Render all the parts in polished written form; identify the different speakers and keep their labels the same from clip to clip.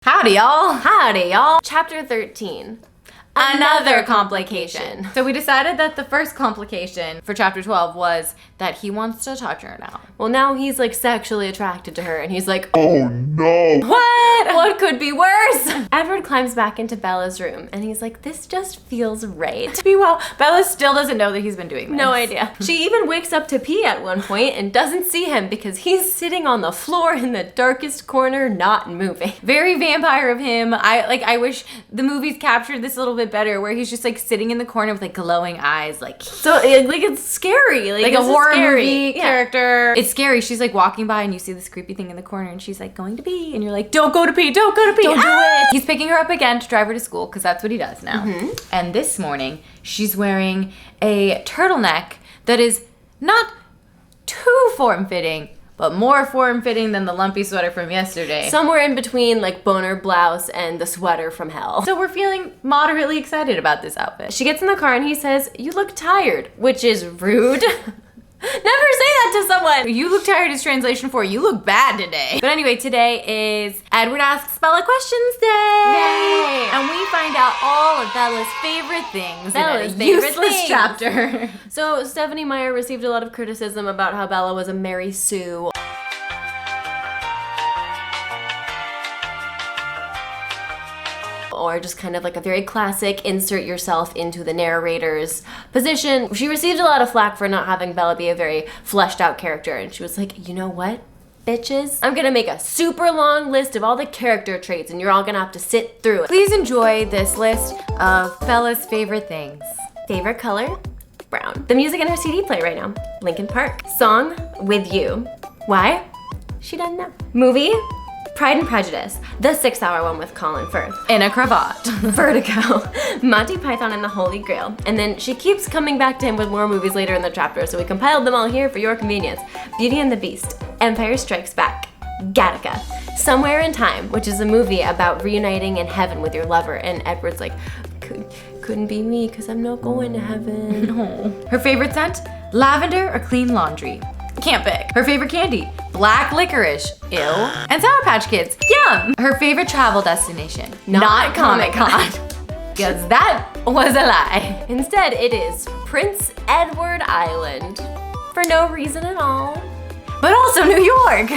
Speaker 1: Howdy, y'all.
Speaker 2: Howdy, y'all. Chapter 13.
Speaker 1: Another complication. So we decided that the first complication for chapter 12 was that he wants to touch her now.
Speaker 2: Well, now he's like sexually attracted to her and he's like,
Speaker 3: oh no.
Speaker 2: What? What could be worse? Edward climbs back into Bella's room and he's like, this just feels right.
Speaker 1: Meanwhile, Bella still doesn't know that he's been doing this.
Speaker 2: No idea. She even wakes up to pee at one point and doesn't see him because he's sitting on the floor in the darkest corner, not moving.
Speaker 1: Very vampire of him. I wish the movies captured this a little bit better, where he's just like sitting in the corner with like glowing eyes, like
Speaker 2: it's scary,
Speaker 1: like a horror movie character. It's scary. She's like walking by and you see this creepy thing in the corner and she's like going to pee and you're like, don't go to pee, don't go to pee,
Speaker 2: don't do it.
Speaker 1: He's picking her up again to drive her to school because that's what he does now. And this morning she's wearing a turtleneck that is not too form-fitting, but more form-fitting than the lumpy sweater from yesterday.
Speaker 2: Somewhere in between like boner blouse and the sweater from hell.
Speaker 1: So we're feeling moderately excited about this outfit.
Speaker 2: She gets in the car and he says, you look tired, which is rude. Never say that to someone.
Speaker 1: You look tired is translation for you look bad today. But anyway, today is Edward Asks Bella Questions Day.
Speaker 2: Yay!
Speaker 1: And we find out all of Bella's favorite things
Speaker 2: Bella's
Speaker 1: in a
Speaker 2: favorite
Speaker 1: useless
Speaker 2: things.
Speaker 1: chapter.
Speaker 2: So Stephenie Meyer received a lot of criticism about how Bella was a Mary Sue. Or just kind of like a very classic insert yourself into the narrator's position. She received a lot of flack for not having Bella be a very fleshed out character, and she was like, you know what, bitches? I'm gonna make a super long list of all the character traits and you're all gonna have to sit through it.
Speaker 1: Please enjoy this list of Bella's favorite things.
Speaker 2: Favorite color? Brown. The music in her CD player right now, Linkin Park. Song, With You. Why? She doesn't know. Movie? Pride and Prejudice, the 6-hour one with Colin Firth.
Speaker 1: In a cravat.
Speaker 2: Vertigo, Monty Python and the Holy Grail. And then she keeps coming back to him with more movies later in the chapter, so we compiled them all here for your convenience. Beauty and the Beast, Empire Strikes Back, Gattaca, Somewhere in Time, which is a movie about reuniting in heaven with your lover, and Edward's like, couldn't be me because I'm not going to heaven.
Speaker 1: No. Her favorite scent? Lavender or clean laundry? Can't pick. Her favorite candy? Black licorice. Ew. And Sour Patch Kids. Yum. Her favorite travel destination?
Speaker 2: Not
Speaker 1: Comic-Con. Because that was a lie.
Speaker 2: Instead, it is Prince Edward Island. For no reason at all.
Speaker 1: But also New York.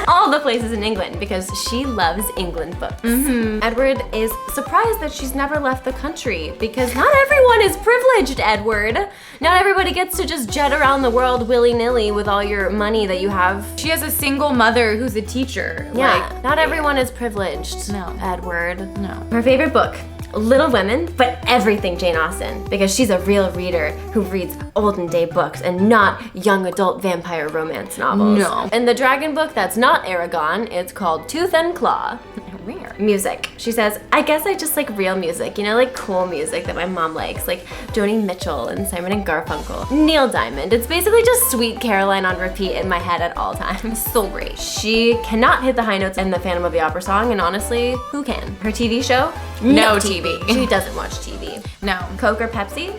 Speaker 2: All the places in England because she loves England books. Edward is surprised that she's never left the country because not everyone is privileged, Edward. Not everybody gets to just jet around the world willy-nilly with all your money that you have.
Speaker 1: She has a single mother who's a teacher.
Speaker 2: Yeah, not everyone is privileged,
Speaker 1: No.
Speaker 2: Edward.
Speaker 1: No.
Speaker 2: Her favorite book? Little Women, but everything Jane Austen, because she's a real reader who reads olden day books and not young adult vampire romance novels.
Speaker 1: No.
Speaker 2: And the dragon book that's not Aragon, it's called Tooth and Claw.
Speaker 1: Weird.
Speaker 2: Music. She says, I guess I just like real music, you know, like cool music that my mom likes, like Joni Mitchell and Simon and Garfunkel. Neil Diamond. It's basically just Sweet Caroline on repeat in my head at all times. So great. She cannot hit the high notes in the Phantom of the Opera song, and honestly, who can? Her TV show?
Speaker 1: No TV.
Speaker 2: She doesn't watch TV.
Speaker 1: No.
Speaker 2: Coke or Pepsi?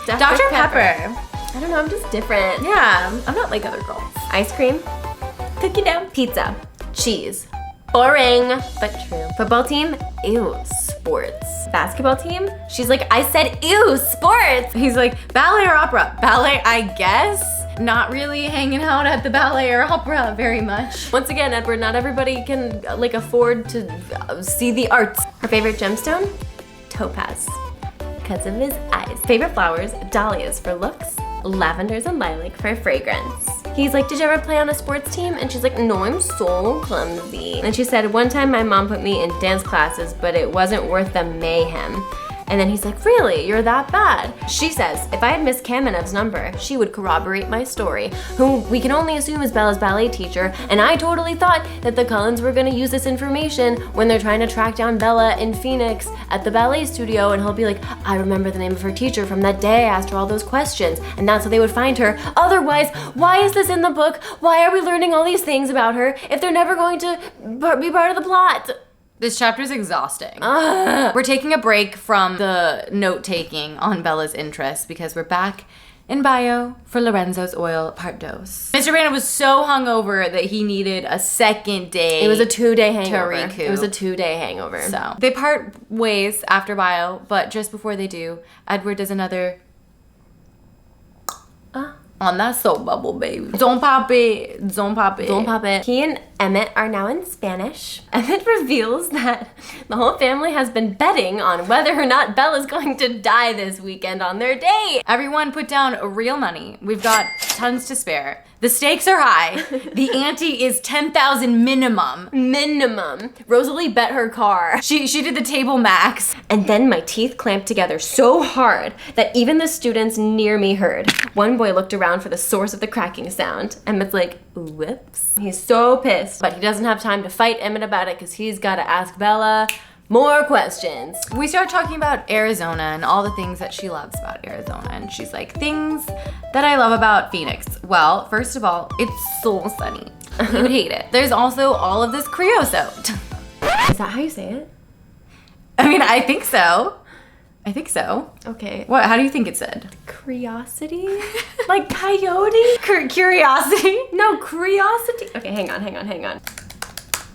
Speaker 1: Dr. Pepper.
Speaker 2: I don't know, I'm just different.
Speaker 1: Yeah, I'm not like other girls.
Speaker 2: Ice cream? Cookie dough? Pizza. Cheese. Boring, but true. Football team? Ew, sports. Basketball team? She's like, I said ew, sports!
Speaker 1: He's like, ballet or opera? Ballet, I guess. Not really hanging out at the ballet or opera very much.
Speaker 2: Once again, Edward, not everybody can like afford to see the arts. Her favorite gemstone? Topaz, because of his eyes. Favorite flowers? Dahlias for looks, lavenders and lilac for fragrance. He's like, did you ever play on a sports team? And she's like, no, I'm so clumsy. And she said, one time my mom put me in dance classes, but it wasn't worth the mayhem. And then he's like, really? You're that bad? She says, if I had Miss Kamenev's number, she would corroborate my story, who we can only assume is Bella's ballet teacher, and I totally thought that the Cullens were gonna use this information when they're trying to track down Bella in Phoenix at the ballet studio, and he'll be like, I remember the name of her teacher from that day I asked her all those questions, and that's how they would find her. Otherwise, why is this in the book? Why are we learning all these things about her if they're never going to be part of the plot?
Speaker 1: This chapter is exhausting. We're taking a break from the note-taking on Bella's interests because we're back in bio for Lorenzo's oil part dos. Mr. Brandon was so hungover that he needed a second day.
Speaker 2: It was a 2-day hangover.
Speaker 1: To recoup.
Speaker 2: It was a 2-day hangover.
Speaker 1: So they part ways after bio, but just before they do, Edward does another on that soap bubble, baby. Don't pop it. Don't pop it.
Speaker 2: Don't pop it. He and Emmett are now in Spanish. Emmett reveals that the whole family has been betting on whether or not Bella's going to die this weekend on their date.
Speaker 1: Everyone put down real money. We've got tons to spare. The stakes are high. The ante is 10,000 minimum.
Speaker 2: Minimum. Rosalie bet her car.
Speaker 1: She did the table max.
Speaker 2: And then my teeth clamped together so hard that even the students near me heard. One boy looked around for the source of the cracking sound. Emmett's like, whoops. He's so pissed, but he doesn't have time to fight Emmett about it because he's got to ask Bella more questions.
Speaker 1: We start talking about Arizona and all the things that she loves about Arizona. And she's like, things that I love about Phoenix. Well, first of all, it's so sunny. You would hate it. There's also all of this creosote.
Speaker 2: Is that how you say it?
Speaker 1: I mean, I think so. I think so.
Speaker 2: Okay.
Speaker 1: What? How do you think it said?
Speaker 2: Curiosity? Like coyote?
Speaker 1: Curiosity?
Speaker 2: No, curiosity. Okay, hang on.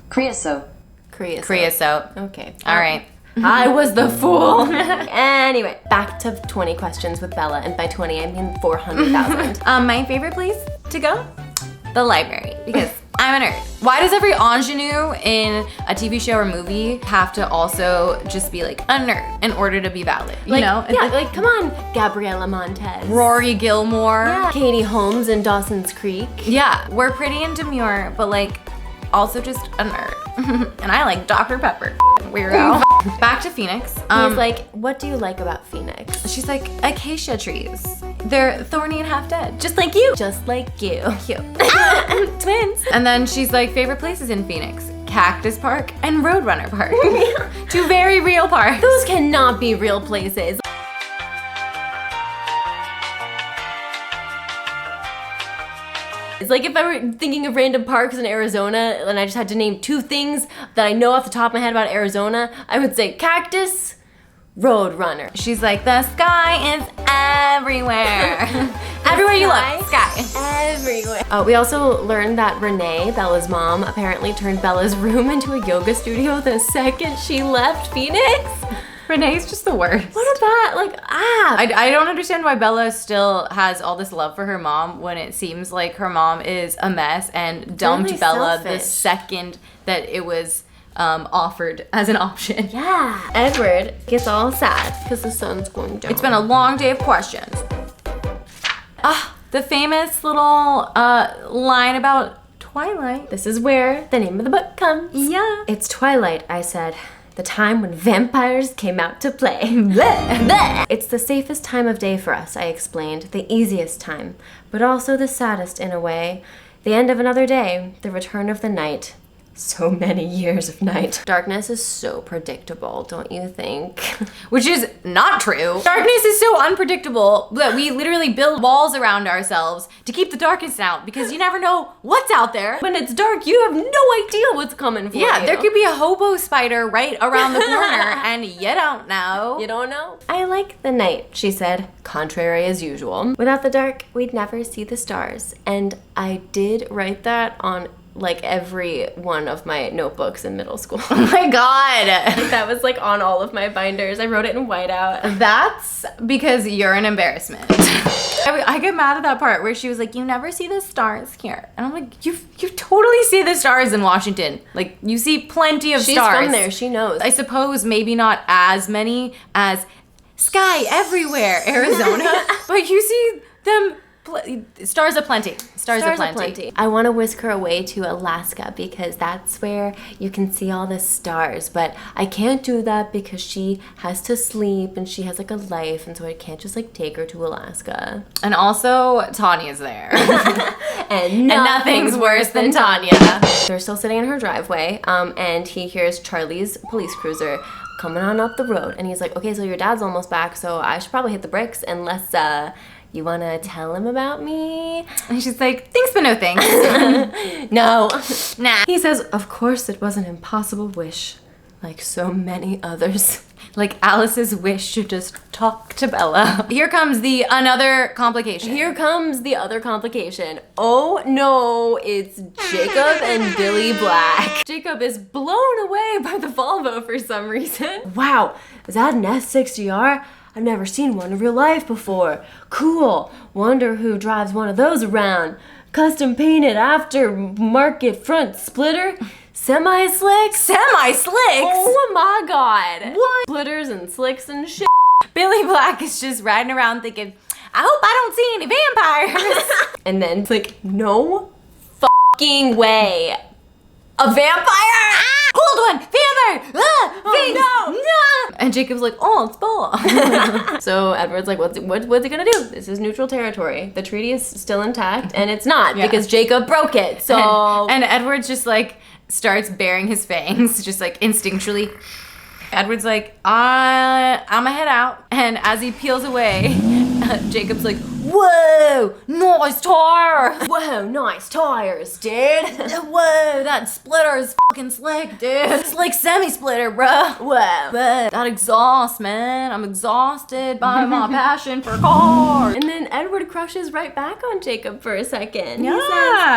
Speaker 3: Creosote.
Speaker 1: Creosote.
Speaker 2: Okay.
Speaker 1: All right.
Speaker 2: I was the fool. Anyway, back to 20 questions with Bella, and by 20 I mean 400,000.
Speaker 1: My favorite place to go? The library, because I'm a nerd. Why does every ingenue in a TV show or movie have to also just be like a nerd in order to be valid? You know?
Speaker 2: Yeah, like come on, Gabriela Montez.
Speaker 1: Rory Gilmore.
Speaker 2: Yeah. Katie Holmes in Dawson's Creek.
Speaker 1: Yeah, we're pretty and demure, but like also just a nerd. And I like Dr. Pepper. Weirdo. Back to Phoenix.
Speaker 2: He's like, what do you like about Phoenix?
Speaker 1: She's like, acacia trees. They're thorny and half dead. Just like you.
Speaker 2: Just like you.
Speaker 1: Cute. Twins. And then she's like, favorite places in Phoenix? Cactus Park and Roadrunner Park. Two very real parks.
Speaker 2: Those cannot be real places. It's like if I were thinking of random parks in Arizona and I just had to name 2 things that I know off the top of my head about Arizona, I would say cactus, Roadrunner.
Speaker 1: She's like, the sky is everywhere. Everywhere you look, sky.
Speaker 2: Everywhere. We also learned that Renee, Bella's mom, apparently turned Bella's room into a yoga studio the second she left Phoenix.
Speaker 1: Renee's just the worst.
Speaker 2: What about, like,
Speaker 1: I don't understand why Bella still has all this love for her mom when it seems like her mom is a mess and dumped
Speaker 2: Really
Speaker 1: Bella
Speaker 2: selfish.
Speaker 1: the second that it was offered as an option.
Speaker 2: Yeah. Edward gets all sad because the sun's going down.
Speaker 1: It's been a long day of questions. The famous little line about Twilight.
Speaker 2: This is where the name of the book comes.
Speaker 1: Yeah.
Speaker 2: It's Twilight, I said. The time when vampires came out to play. Bleh, bleh. It's the safest time of day for us, I explained. The easiest time, but also the saddest in a way. The end of another day, the return of the night. So many years of night. Darkness is so predictable, don't you think?
Speaker 1: Which is not true. Darkness is so unpredictable that we literally build walls around ourselves to keep the darkness out because you never know what's out there.
Speaker 2: When it's dark, you have no idea what's coming for you.
Speaker 1: Yeah, there could be a hobo spider right around the corner and you don't know.
Speaker 2: You don't know? I like the night, she said, contrary as usual. Without the dark, we'd never see the stars. And I did write that on like every one of my notebooks in middle school.
Speaker 1: Oh my god.
Speaker 2: That was like on all of my binders. I wrote it in whiteout.
Speaker 1: That's because you're an embarrassment. I get mad at that part where she was like, you never see the stars here. And I'm like, you totally see the stars in Washington. Like, you see plenty of
Speaker 2: She's
Speaker 1: stars.
Speaker 2: from there, she knows.
Speaker 1: I suppose maybe not as many as sky everywhere, Arizona, but you see them. Stars aplenty. Stars aplenty.
Speaker 2: I want to whisk her away to Alaska because that's where you can see all the stars. But I can't do that because she has to sleep and she has like a life, and so I can't just like take her to Alaska.
Speaker 1: And also, Tanya's there.
Speaker 2: and
Speaker 1: nothing's worse than Tanya.
Speaker 2: They're still sitting in her driveway, and he hears Charlie's police cruiser coming on up the road, and he's like, okay, so your dad's almost back, so I should probably hit the brakes unless you wanna tell him about me?
Speaker 1: And she's like, thanks but no thanks.
Speaker 2: No.
Speaker 1: Nah.
Speaker 2: He says, of course it was an impossible wish, like so many others.
Speaker 1: like Alice's wish to just talk to Bella. Here comes the another complication.
Speaker 2: Here comes the other complication. Oh no, it's Jacob and Billy Black. Jacob is blown away by the Volvo for some reason. Wow, is that an S60R? I've never seen one in real life before. Cool. Wonder who drives one of those around. Custom painted aftermarket front splitter. Semi-slicks?
Speaker 1: Semi-slicks?
Speaker 2: Oh my god.
Speaker 1: What?
Speaker 2: Splitters and slicks and shit.
Speaker 1: Billy Black is just riding around thinking, I hope I don't see any vampires.
Speaker 2: And then it's like, no fucking way. A vampire?
Speaker 1: Ah, hold on, vampire! Ah,
Speaker 2: Oh,
Speaker 1: no! And Jacob's like, oh, it's Bella.
Speaker 2: So Edward's like, what's he gonna do? This is neutral territory. The treaty is still intact, and it's not because Jacob broke it. So
Speaker 1: and Edward's just like starts baring his fangs, just like instinctually. Edward's like, I'ma head out. And as he peels away, Jacob's like, whoa, nice tires.
Speaker 2: whoa, nice tires, dude.
Speaker 1: Whoa, that splitter is fucking slick, dude. It's like semi-splitter, bruh.
Speaker 2: Whoa.
Speaker 1: That exhaust, man. I'm exhausted by my passion for cars.
Speaker 2: And then Edward crushes right back on Jacob for a second.
Speaker 1: Yeah.
Speaker 2: He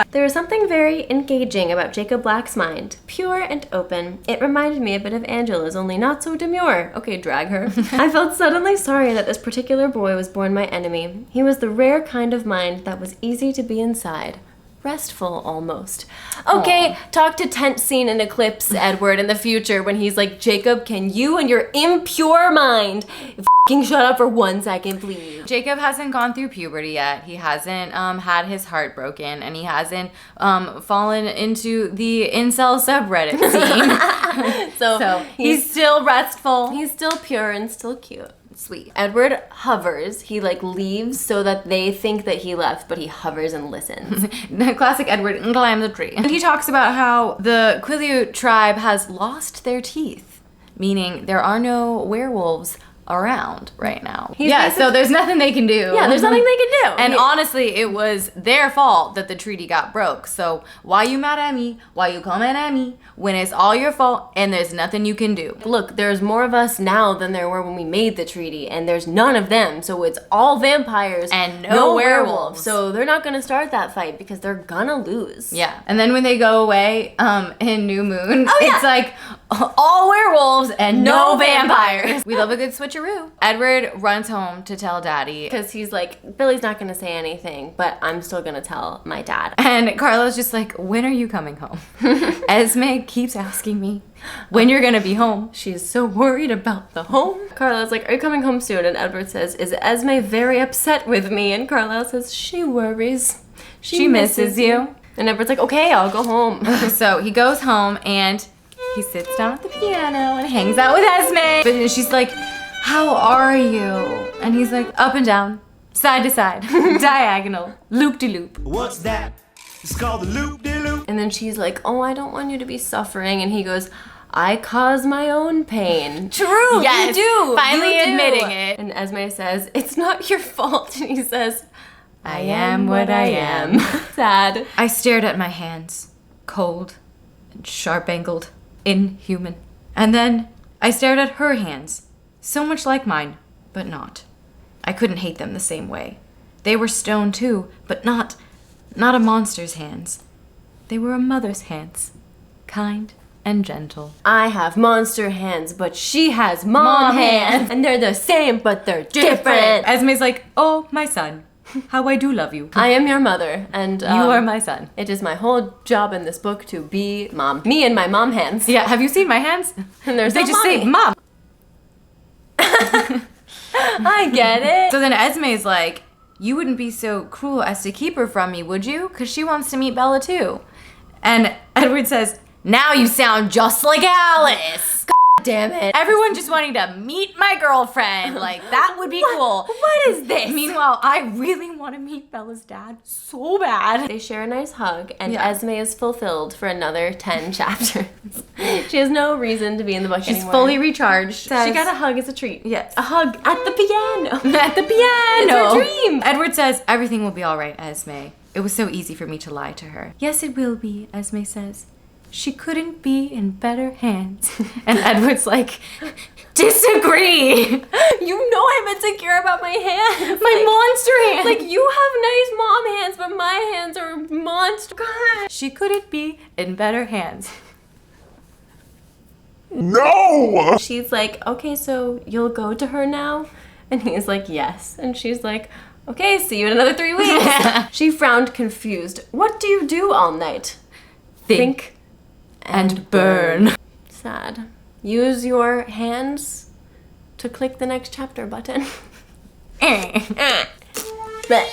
Speaker 2: says, there was something very engaging about Jacob Black's mind. Pure and open. It reminded me a bit of Angela's, only not so demure. Okay, drag her. I felt suddenly sorry that this particular boy was born my enemy. He was the rare kind of mind that was easy to be inside. Restful, almost. Okay, talk to tent scene in Eclipse, Edward, in the future when he's like, Jacob, can you and your impure mind f***ing shut up for 1 second, please?
Speaker 1: Jacob hasn't gone through puberty yet. He hasn't had his heart broken, and he hasn't fallen into the incel subreddit scene.
Speaker 2: So
Speaker 1: he's still restful.
Speaker 2: He's still pure and still cute.
Speaker 1: Sweet.
Speaker 2: Edward hovers. He like leaves so that they think that he left, but he hovers and listens.
Speaker 1: Classic Edward, climb the tree. And he talks about how the Qumu tribe has lost their teeth, meaning there are no werewolves around right now. So there's nothing they can do.
Speaker 2: Yeah, there's nothing they can do.
Speaker 1: And honestly, it was their fault that the treaty got broke. So why you mad at me? Why you coming at me when it's all your fault and there's nothing you can do?
Speaker 2: Look, there's more of us now than there were when we made the treaty, and there's none of them. So it's all vampires
Speaker 1: and no werewolves.
Speaker 2: So they're not gonna start that fight because they're gonna lose.
Speaker 1: Yeah. And then when they go away in New Moon, it's like all werewolves and no vampires. We love a good switcheroo. Edward runs home to tell Daddy.
Speaker 2: Because he's like, Billy's not gonna say anything, but I'm still gonna tell my dad.
Speaker 1: And Carla's just like, when are you coming home? Esme keeps asking me when you're gonna be home. She's so worried about the home.
Speaker 2: Carlisle's like, are you coming home soon? And Edward says, is Esme very upset with me? And Carlisle says, she worries.
Speaker 1: She misses you.
Speaker 2: And Edward's like, okay, I'll go home.
Speaker 1: So he goes home and he sits down at the piano and hangs out with Esme. But she's like, how are you? And he's like, up and down, side to side, diagonal, loop-de-loop.
Speaker 4: What's that? It's called the loop-de-loop.
Speaker 2: And then she's like, oh, I don't want you to be suffering. And he goes, I cause my own pain.
Speaker 1: True,
Speaker 2: Yes,
Speaker 1: you do. Finally
Speaker 2: you do.
Speaker 1: admitting it.
Speaker 2: And Esme says, it's not your fault. And he says,
Speaker 1: I am what I am.
Speaker 2: Sad.
Speaker 1: I stared at my hands, cold and sharp-angled, inhuman. And then I stared at her hands, so much like mine, but not. I couldn't hate them the same way. They were stone too, but not a monster's hands. They were a mother's hands, kind and gentle.
Speaker 2: I have monster hands, but she has mom hands. And they're the same, but they're different.
Speaker 1: Esme's like, oh, my son, how I do love you.
Speaker 2: I am your mother, and
Speaker 1: You are my son.
Speaker 2: it is my whole job in this book to be mom. Me and my mom hands.
Speaker 1: Yeah, have you seen my hands?
Speaker 2: And there's
Speaker 1: They
Speaker 2: no
Speaker 1: just say,
Speaker 2: mommy.
Speaker 1: Mom.
Speaker 2: I get it.
Speaker 1: So then Esme's like, you wouldn't be so cruel as to keep her from me, would you? Because she wants to meet Bella too. And Edward says, now you sound just like Alice.
Speaker 2: Damn it.
Speaker 1: Everyone just wanting to meet my girlfriend. Like, that would be cool.
Speaker 2: What is this?
Speaker 1: Meanwhile, I really want to meet Bella's dad so bad.
Speaker 2: They share a nice hug, and
Speaker 1: Yeah.
Speaker 2: Esme is fulfilled for another 10 chapters. She has no reason to be in the book
Speaker 1: She's
Speaker 2: anymore.
Speaker 1: fully recharged.
Speaker 2: She got a hug as a treat.
Speaker 1: Yes.
Speaker 2: A hug at the piano.
Speaker 1: At the piano.
Speaker 2: It's her dream.
Speaker 1: Edward says, everything will be all right, Esme. It was so easy for me to lie to her. Yes, it will be, Esme says. She couldn't be in better hands. And Edward's like, Disagree!
Speaker 2: You know I'm insecure about my hands.
Speaker 1: My monster hands!
Speaker 2: Like, you have nice mom hands, but my hands are monster. God.
Speaker 1: She couldn't be in better hands.
Speaker 4: No!
Speaker 2: She's like, okay, so you'll go to her now? And he's like, yes. And she's like, okay, see you in another 3 weeks. She frowned, confused. What do you do all night?
Speaker 1: Think and burn.
Speaker 2: Sad. Use your hands to click the next chapter button. Blech.